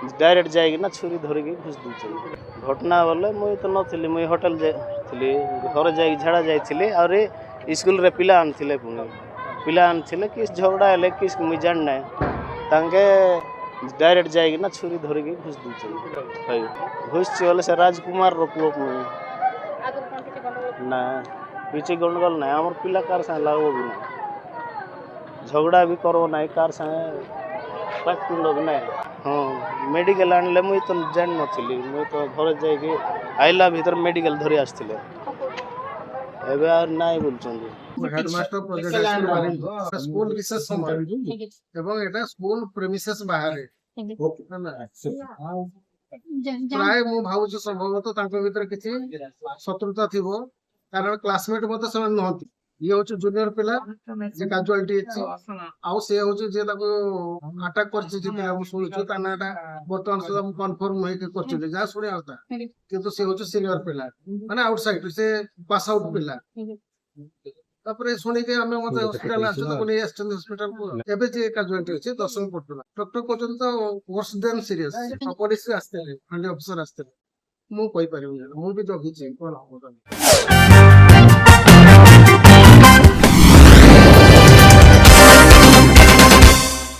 direct जाएगी ना छुरी धरिकी घुस दूसरी घटना बोले मुई तो नथिली मुई होटल जाइली घर जाई झाड़ा जाइली और स्कूल रे पिला आनथिले पुणी पिला आनथिले किस झगड़ा हेले किस मुई जान ना तांके डायरेक्ट जाएगी ना छुरी धरिकी घुस दूसरी घुस बोले से राजकुमार रो पुओ मुई ना पीछे गंडगोल ना आमर पिला कार संगे लागो भी ना झगड़ा भी करबो ना कार संगे पाक पिंड भी ना हाँ मेडिकल आनले मुई तो जान नथिली मुई तो घर जाइके आइला भीतर मेडिकल धरी आसथिले एबे आर नाइ बोलछन्ती हेडमास्टर प्रोजेक्ट स्कूल विशेष समय এবং এটা স্কুল প্রেমিসেস বাহারে প্রায় ମୁଁ ଭାବୁଛି ସମ୍ଭବତଃ ତାଙ୍କ ଭିତରେ କିଛି ଶତ୍ରୁତା ଥିବ କାରଣ କ୍ଲାସମେଟ ମଧ୍ୟ ସେମାନେ ନୁହନ୍ତି ଇଏ ହଉଛି ଜୁନିୟର ପିଲା ଯେ କାଜୁଆଲିଟି ହେଇଛି ଆଉ ସେ ହଉଛି ଯେ ତାକୁ ଆଟାକ କରିଛି ଯେ ଆମେ ଶୁଣିଛୁ ତା ନାଁଟା ବର୍ତ୍ତମାନ ସୁଦ୍ଧା ମୁଁ କନଫର୍ମ ହେଇକି କରୁଛନ୍ତି ଯାହା ଶୁଣିବା କଥା କିନ୍ତୁ ସେ ହଉଛି ସିନିୟର ପିଲା ମାନେ ଆଉଟସାଇଡ ସେ ପାସ୍ ଆଉଟ ପିଲା ତାପରେ ଶୁଣିକି ଆମେ ମତେ ହସ୍ପିଟାଲ ଆସୁ ତାକୁ ନେଇ ଆସିଛନ୍ତି ହସ୍ପିଟାଲକୁ ଏବେ ଯେ କାଜୁଆଲିଟି ଅଛି 10ମ ପଢୁଥିଲା ଡକ୍ଟର କହୁଛନ୍ତି ତ worse than serious ପୋଲିସ ଆସିଥିଲେ ଖଣ୍ଡେ ଅଫିସର ଆସିଥିଲେ ମୁଁ କହିପାରିବିନି ମୁଁ ବି ଜଗିଛି କଣ ହବ